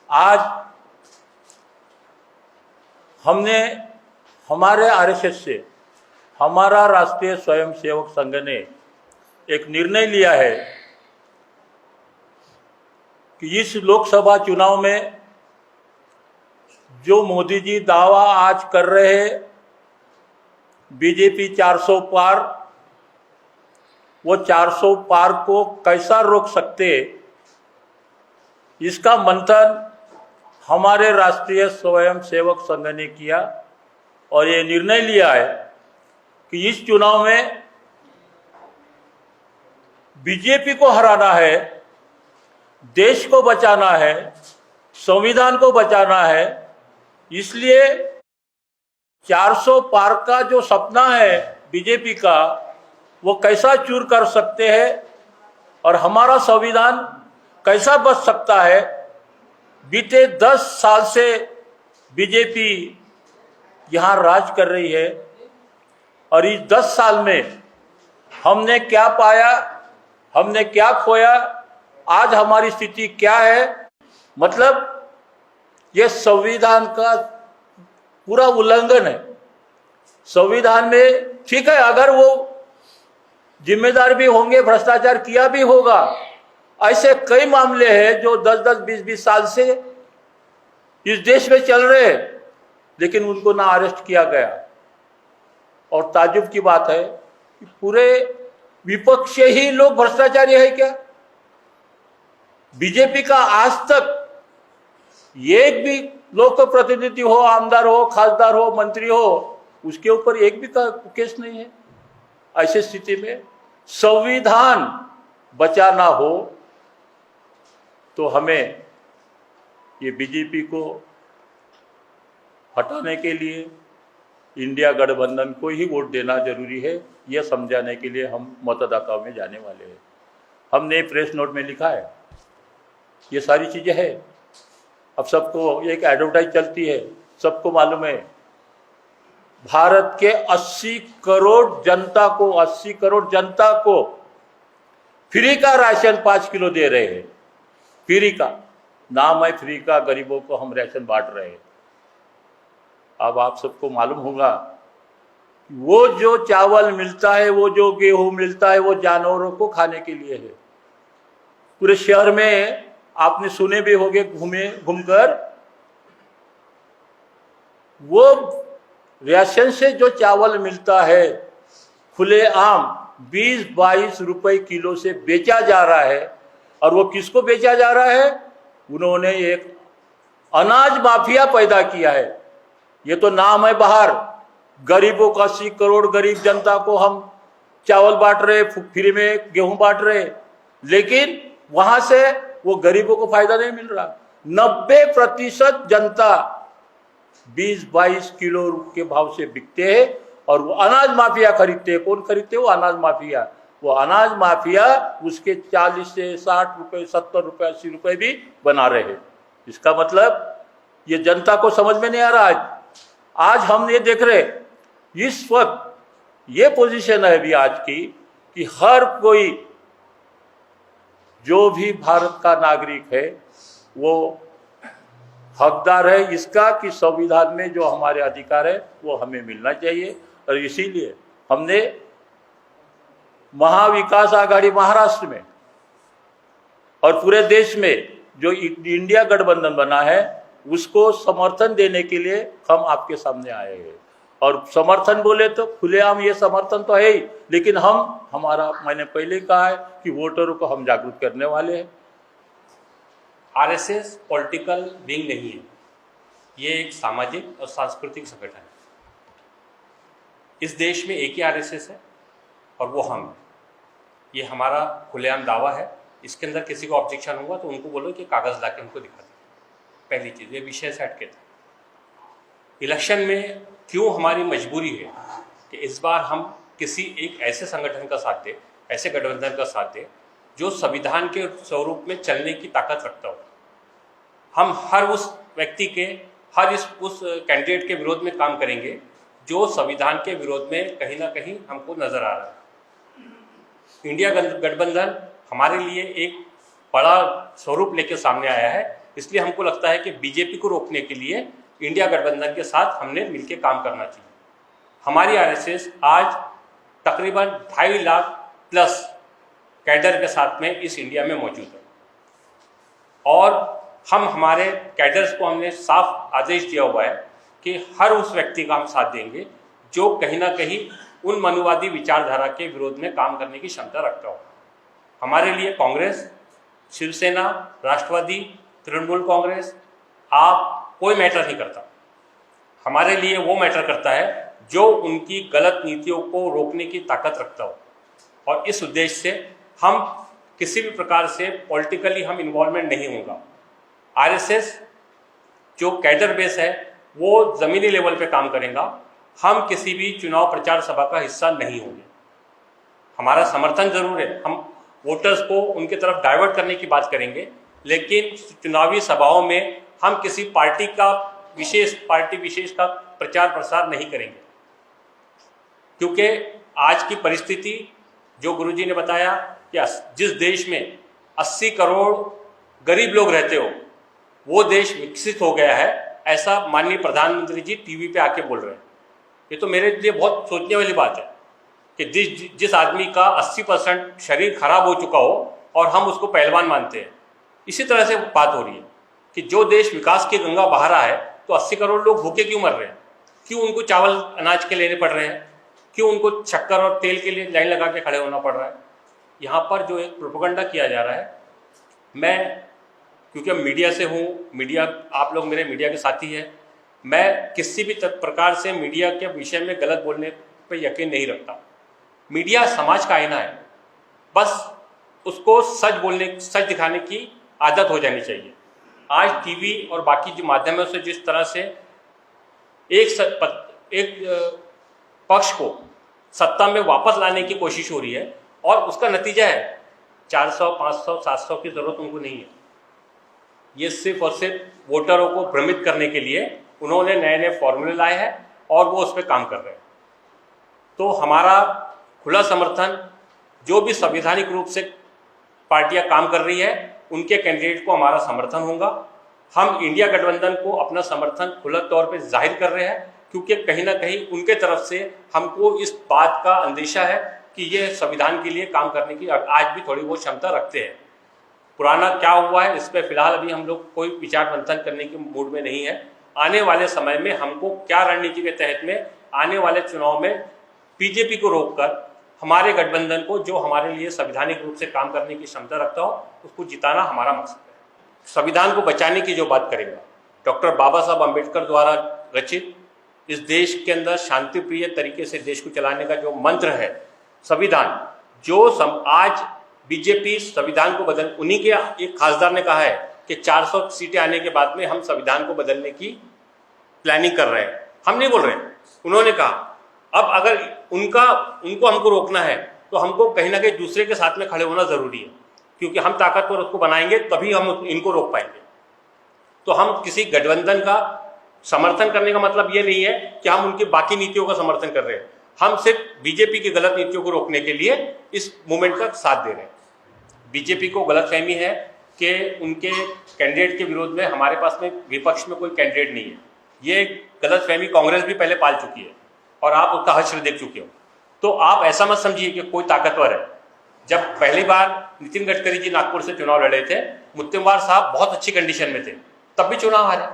आज हमने हमारे आरएसएस से, हमारा राष्ट्रीय स्वयंसेवक संघ ने एक निर्णय लिया है कि इस लोकसभा चुनाव में जो मोदी जी दावा आज कर रहे हैं बीजेपी 400 पार, वो 400 पार को कैसा रोक सकते, इसका मंथन हमारे राष्ट्रीय स्वयंसेवक संघ ने किया और ये निर्णय लिया है कि इस चुनाव में बीजेपी को हराना है, देश को बचाना है, संविधान को बचाना है। इसलिए 400 पार का जो सपना है बीजेपी का, वो कैसा चूर कर सकते हैं और हमारा संविधान कैसा बच सकता है। बीते 10 साल से बीजेपी यहाँ राज कर रही है और इस 10 साल में हमने क्या पाया, हमने क्या खोया, आज हमारी स्थिति क्या है। मतलब ये संविधान का पूरा उल्लंघन है। संविधान में ठीक है, अगर वो जिम्मेदार भी होंगे, भ्रष्टाचार किया भी होगा, ऐसे कई मामले हैं जो 10-10, 20-20 साल से इस देश में चल रहे हैं, लेकिन उनको ना अरेस्ट किया गया। और ताज्जुब की बात है कि पूरे विपक्ष ही लोग भ्रष्टाचारी है क्या? बीजेपी का आज तक एक भी लोक प्रतिनिधि हो, आमदार हो, खासदार हो, मंत्री हो, उसके ऊपर एक भी केस नहीं है। ऐसी स्थिति में संविधान बचाना हो तो हमें ये बीजेपी को हटाने के लिए इंडिया गठबंधन को ही वोट देना जरूरी है। यह समझाने के लिए हम मतदाताओं में जाने वाले हैं। हमने प्रेस नोट में लिखा है, ये सारी चीजें हैं। अब सबको एक एडवर्टाइज चलती है, सबको मालूम है भारत के 80 करोड़ जनता को फ्री का राशन 5 किलो दे रहे हैं। फ्री का नाम है, फ्री का, गरीबों को हम राशन बांट रहे हैं। अब आप सबको मालूम होगा वो जो चावल मिलता है, वो जो गेहूं मिलता है, वो जानवरों को खाने के लिए है। पूरे शहर में आपने सुने भी होंगे घूमकर, वो राशन से जो चावल मिलता है खुलेआम 20-22 रुपए किलो से बेचा जा रहा है। और वो किसको बेचा जा रहा है? उन्होंने एक अनाज माफिया पैदा किया है। ये तो नाम है बाहर, गरीबों को 80 करोड़ गरीब जनता को हम चावल बांट रहे, फ्री में गेहूं बांट रहे, लेकिन वहां से वो गरीबों को फायदा नहीं मिल रहा। 90% जनता 20-22 किलो के भाव से बिकते हैं और वो अनाज माफिया खरीदते हैं। कौन खरीदते हैं? वो अनाज माफिया। वो अनाज माफिया उसके 40 से 60 रुपए, 70 रुपए, 80 रुपए भी बना रहे हैं। इसका मतलब ये जनता को समझ में नहीं आ रहा। आज हम ये देख रहे, इस वक्त ये पोजीशन है अभी आज की कि हर कोई जो भी भारत का नागरिक है वो हकदार है इसका कि संविधान में जो हमारे अधिकार है वो हमें मिलना चाहिए। और इसीलिए हमने महाविकास आघाड़ी महाराष्ट्र में और पूरे देश में जो इंडिया गठबंधन बना है उसको समर्थन देने के लिए हम आपके सामने आए हैं। और समर्थन बोले तो खुलेआम ये समर्थन तो है ही, लेकिन मैंने पहले कहा है कि वोटरों को हम जागरूक करने वाले हैं। आरएसएस पॉलिटिकल विंग नहीं है, ये एक सामाजिक और सांस्कृतिक संगठन है। इस देश में एक ही आरएसएस है और वो हम हैं। ये हमारा खुलेआम दावा है। इसके अंदर किसी को ऑब्जेक्शन होगा तो उनको बोलो कि कागज़ ला के उनको दिखा दें। पहली चीज़, ये विषय से हटके था। इलेक्शन में क्यों हमारी मजबूरी है कि इस बार हम किसी एक ऐसे संगठन का साथ दें, ऐसे गठबंधन का साथ दें जो संविधान के स्वरूप में चलने की ताकत रखता हो। हम हर उस व्यक्ति के, उस कैंडिडेट के विरोध में काम करेंगे जो संविधान के विरोध में कहीं ना कहीं हमको नजर आ रहा है। इंडिया गठबंधन हमारे लिए एक बड़ा स्वरूप लेकर सामने आया है इसलिए हमको लगता है कि बीजेपी को रोकने के लिए इंडिया गठबंधन के साथ हमने मिलकर काम करना चाहिए। हमारी आरएसएस आज तकरीबन 2.5 लाख प्लस कैडर के साथ में इस इंडिया में मौजूद है और हम हमारे कैडर्स को हमने साफ आदेश दिया हुआ है कि हर उस व्यक्ति का हम साथ देंगे जो कहीं ना कहीं उन मनुवादी विचारधारा के विरोध में काम करने की क्षमता रखता हो। हमारे लिए कांग्रेस, शिवसेना, राष्ट्रवादी, तृणमूल कांग्रेस, आप कोई मैटर नहीं करता। हमारे लिए वो मैटर करता है जो उनकी गलत नीतियों को रोकने की ताकत रखता हो और इस उद्देश्य से हम किसी भी प्रकार से पॉलिटिकली हम इन्वॉल्वमेंट नहीं होगा। आरएसएस जो कैडर बेस है वो ज़मीनी लेवल पे काम करेगा। हम किसी भी चुनाव प्रचार सभा का हिस्सा नहीं होंगे। हमारा समर्थन जरूर है, हम वोटर्स को उनके तरफ डाइवर्ट करने की बात करेंगे, लेकिन चुनावी सभाओं में हम किसी पार्टी विशेष का प्रचार प्रसार नहीं करेंगे, क्योंकि आज की परिस्थिति जो गुरुजी ने बताया कि जिस देश में 80 करोड़ गरीब लोग रहते हो वो देश विकसित हो गया है, ऐसा माननीय प्रधानमंत्री जी टीवी पे आके बोल रहे हैं। ये तो मेरे लिए बहुत सोचने वाली बात है कि जिस आदमी का 80% शरीर खराब हो चुका हो और हम उसको पहलवान मानते हैं। इसी तरह से बात हो रही है कि जो देश विकास की गंगा बहा रहा है तो 80 करोड़ लोग भूखे क्यों मर रहे हैं, क्यों उनको चावल अनाज के लेने पड़ रहे हैं, क्यों उनको शक्कर और तेल के लिए लाइन लगा के खड़े होना पड़ रहा है। यहाँ पर जो एक प्रोपेगेंडा किया जा रहा है, मैं क्योंकि मीडिया से हूँ, मीडिया आप लोग मेरे मीडिया के साथी हैं, मैं किसी भी प्रकार से मीडिया के विषय में गलत बोलने पर यकीन नहीं रखता। मीडिया समाज का आईना है, बस उसको सच दिखाने की आदत हो जानी चाहिए। आज टीवी और बाकी जो माध्यमों से जिस तरह से एक पक्ष को सत्ता में वापस लाने की कोशिश हो रही है और उसका नतीजा है 400, 500, 700 की जरूरत उनको नहीं है। ये सिर्फ और सिर्फ वोटरों को भ्रमित करने के लिए उन्होंने नए नए फॉर्मूले लाए हैं और वो उस पर काम कर रहे हैं। तो हमारा खुला समर्थन, जो भी संवैधानिक रूप से पार्टियां काम कर रही है उनके कैंडिडेट को हमारा समर्थन होगा। हम इंडिया गठबंधन को अपना समर्थन खुला तौर पे जाहिर कर रहे हैं, क्योंकि कहीं ना कहीं उनके तरफ से हमको इस बात का अंदेशा है कि ये संविधान के लिए काम करने की आज भी थोड़ी बहुत क्षमता रखते हैं। पुराना क्या हुआ है इस पर फिलहाल अभी हम लोग कोई विचार मंथन करने के मूड में नहीं है। आने वाले समय में हमको क्या रणनीति के तहत में आने वाले चुनाव में बीजेपी को रोककर हमारे गठबंधन को, जो हमारे लिए संवैधानिक रूप से काम करने की क्षमता रखता हो, उसको जिताना हमारा मकसद है। संविधान को बचाने की जो बात करेंगे, डॉक्टर बाबा साहब अम्बेडकर द्वारा रचित इस देश के अंदर शांति प्रिय तरीके से देश को चलाने का जो मंत्र है संविधान, जो आज बीजेपी संविधान को बदल, उन्हीं के एक खासदार ने कहा है कि 400 सीटें आने के बाद में हम संविधान को बदलने की प्लानिंग कर रहे हैं। हम नहीं बोल रहे हैं, उन्होंने कहा। अब अगर उनको हमको रोकना है तो हमको कहीं ना कहीं दूसरे के साथ में खड़े होना जरूरी है, क्योंकि हम ताकतवर उसको बनाएंगे तभी हम इनको रोक पाएंगे। तो हम किसी गठबंधन का समर्थन करने का मतलब ये नहीं है कि हम उनकी बाकी नीतियों का समर्थन कर रहे हैं। हम सिर्फ बीजेपी की गलत नीतियों को रोकने के लिए इस मूवमेंट का साथ दे रहे हैं। बीजेपी को गलतफहमी है कि उनके कैंडिडेट के विरोध में हमारे पास में विपक्ष में कोई कैंडिडेट नहीं है। ये गलतफहमी कांग्रेस भी पहले पाल चुकी है और आप उसका हश्र देख चुके हो। तो आप ऐसा मत समझिए कि कोई ताकतवर है। जब पहली बार नितिन गडकरी जी नागपुर से चुनाव लड़े थे, मुत्तेमवार साहब बहुत अच्छी कंडीशन में थे, तब भी चुनाव हारे।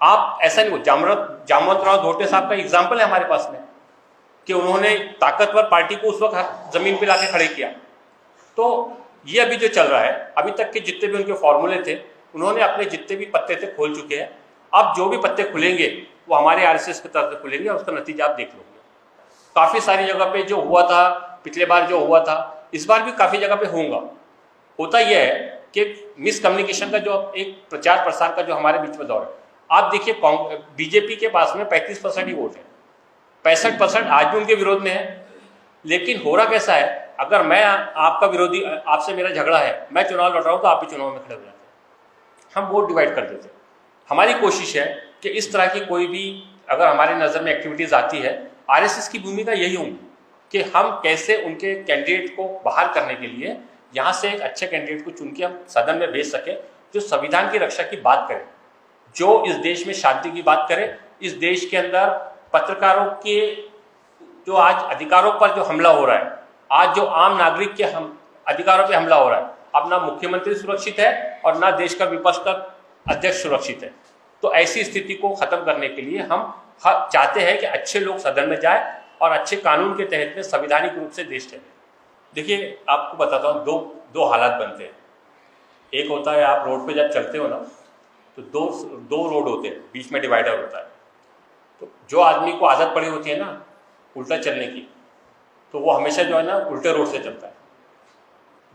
आप ऐसा नहीं हो, जामवंत राव धोटे साहब का एग्जाम्पल है हमारे पास में कि उन्होंने ताकतवर पार्टी को उस वक्त जमीन पे लाके खड़े किया। तो ये अभी जो चल रहा है, अभी तक के जितने भी उनके फॉर्मूले थे, उन्होंने अपने जितने भी पत्ते थे खोल चुके हैं। अब जो भी पत्ते खुलेंगे वो हमारे आरएसएस की तरफ से खुलेंगे और उसका नतीजा आप देख लोगे। काफ़ी सारी जगह पे जो हुआ था, पिछले बार जो हुआ था, इस बार भी काफ़ी जगह पे होगा। होता यह है कि मिसकम्युनिकेशन का जो एक प्रचार प्रसार का जो हमारे बीच में दौर है, आप देखिए बीजेपी के पास में 35% ही वोट है, 65% आज भी उनके विरोध में है। लेकिन हो रहा कैसा है, अगर मैं आपका विरोधी, आपसे मेरा झगड़ा है, मैं चुनाव लड़ रहा हूँ तो आप भी चुनाव में खड़े हो जाते हैं, हम वोट डिवाइड कर देते हैं। हमारी कोशिश है कि इस तरह की कोई भी अगर हमारे नज़र में एक्टिविटीज़ आती है, आरएसएस की भूमिका यही होगी कि हम कैसे उनके कैंडिडेट को बाहर करने के लिए यहाँ से एक अच्छे कैंडिडेट को चुन के हम सदन में भेज सकें जो संविधान की रक्षा की बात करे, जो इस देश में शांति की बात करे, इस देश के अंदर पत्रकारों के जो आज अधिकारों पर जो हमला हो रहा है, आज जो आम नागरिक के अधिकारों पे हमला हो रहा है, अब ना मुख्यमंत्री सुरक्षित है और ना देश का विपक्ष का अध्यक्ष सुरक्षित है। तो ऐसी स्थिति को खत्म करने के लिए हम चाहते हैं कि अच्छे लोग सदन में जाए और अच्छे कानून के तहत में संवैधानिक रूप से देश चले। देखिए, आपको बताता हूँ, दो हालात बनते हैं। एक होता है, आप रोड पे जब चलते हो ना, तो दो रोड होते हैं, बीच में डिवाइडर होता है। तो जो आदमी को आदत पड़ी होती है ना उल्टा चलने की, तो वो हमेशा जो है ना उल्टे रोड से चलता है।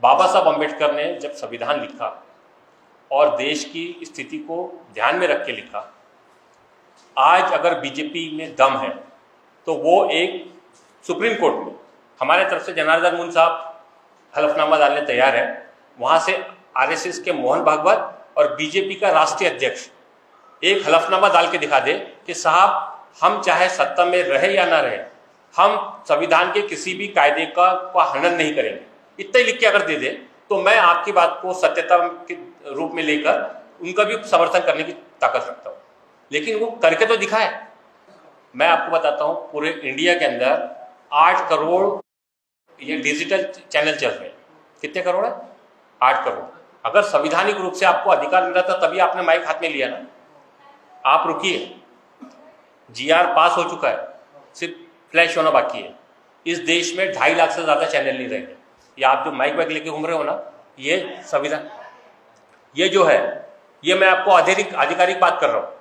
बाबा साहब अम्बेडकर ने जब संविधान लिखा और देश की स्थिति को ध्यान में रख के लिखा, आज अगर बीजेपी में दम है तो वो एक सुप्रीम कोर्ट में हमारे तरफ से जनार्दन मुन साहब हलफनामा डालने तैयार है, वहाँ से आरएसएस के मोहन भागवत और बीजेपी का राष्ट्रीय अध्यक्ष एक हलफनामा डाल के दिखा दे कि साहब, हम चाहे सत्ता में रहे या ना रहे, हम संविधान के किसी भी कायदे का हनन नहीं करेंगे, इतना ही लिख के अगर दे दे तो मैं आपकी बात को सत्यता के रूप में लेकर उनका भी समर्थन करने की ताकत रखता हूँ। लेकिन वो करके तो दिखाए। मैं आपको बताता हूँ, पूरे इंडिया के अंदर 8 करोड़ ये डिजिटल चैनल चल रहे हैं। कितने करोड़ है? 8 करोड़। अगर संवैधानिक रूप से आपको अधिकार मिला था तभी आपने माइक हाथ में लिया ना। आप रुकिए, जीआर पास हो चुका है, सिर्फ फ्लैश होना बाकी है। इस देश में 2.5 लाख से ज़्यादा चैनल नहीं रहेंगे। ये आप जो माइक वाइक लेके घूम रहे हो ना, ये संविधान, ये जो है, ये मैं आपको आधिकारिक बात कर रहा हूँ।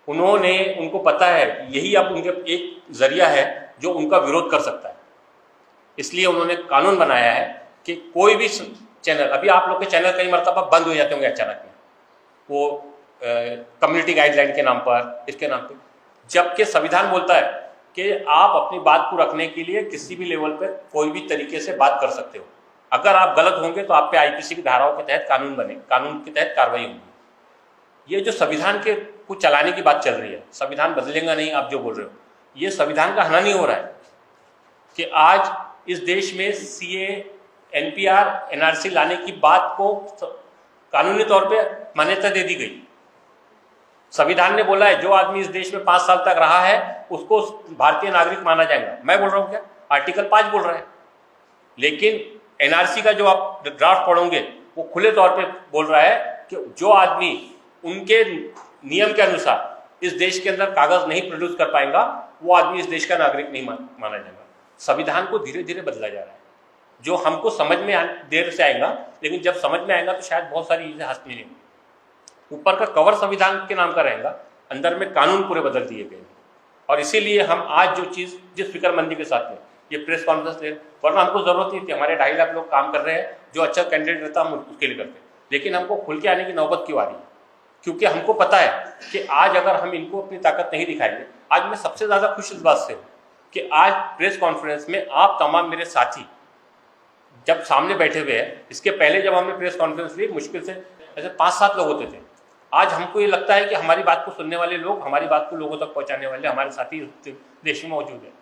उनको पता है यही अब उनके एक जरिया है जो उनका विरोध कर सकता है, इसलिए उन्होंने कानून बनाया है कि कोई भी चैनल, अभी आप लोग के चैनल कई मरतबा बंद हो जाते होंगे अचानक में, वो कम्युनिटी गाइडलाइन के नाम पर, इसके नाम पर, जबकि संविधान बोलता है कि आप अपनी बात को रखने के लिए किसी भी लेवल पर कोई भी तरीके से बात कर सकते हो। अगर आप गलत होंगे तो आप पे आईपीसी की धाराओं के तहत कानून बने, कानून के तहत कार्रवाई होगी। ये जो संविधान के को चलाने की बात चल रही है, संविधान बदलेगा नहीं, आप जो बोल रहे हो, ये संविधान का हनन ही हो रहा है कि आज इस देश में सीए, एनपीआर, एनआरसी लाने की बात को कानूनी तौर पे मान्यता दे दी गई। संविधान ने बोला है जो आदमी इस देश में 5 साल तक रहा है उसको भारतीय नागरिक माना जाएगा। मैं बोल रहा हूँ क्या? आर्टिकल 5 बोल रहा है। लेकिन एनआरसी का जो आप ड्राफ्ट पढ़ोगे वो खुले तौर पे बोल रहा है कि जो आदमी उनके नियम के अनुसार इस देश के अंदर कागज नहीं प्रोड्यूस कर पाएगा वो आदमी इस देश का नागरिक नहीं माना जाएगा। संविधान को धीरे धीरे बदला जा रहा है, जो हमको समझ में देर से आएगा, लेकिन जब समझ में आएगा तो शायद बहुत सारी चीजें हासिल नहीं होंगी। ऊपर का कवर संविधान के नाम का रहेगा, अंदर में कानून पूरे बदल दिए गए। और इसीलिए हम आज जो चीज़ जिस फिक्रमंदी के साथ में ये प्रेस कॉन्फ्रेंस ले, वरना हमको जरूरत नहीं थी। हमारे 2.5 लाख लोग काम कर रहे हैं, जो अच्छा कैंडिडेट रहता हम उसके लिए करते, लेकिन हमको खुल के आने की नौबत क्यों आ रही है? क्योंकि हमको पता है कि आज अगर हम इनको अपनी ताकत नहीं दिखाएंगे, आज मैं सबसे ज़्यादा खुश इस बात से हूँ कि आज प्रेस कॉन्फ्रेंस में आप तमाम मेरे साथी जब सामने बैठे हुए हैं। इसके पहले जब हमने प्रेस कॉन्फ्रेंस ली मुश्किल से ऐसे 5-7 लोग होते थे। आज हमको ये लगता है कि हमारी बात को सुनने वाले लोग, हमारी बात को लोगों तक पहुँचाने वाले हमारे साथी देश में मौजूद हैं।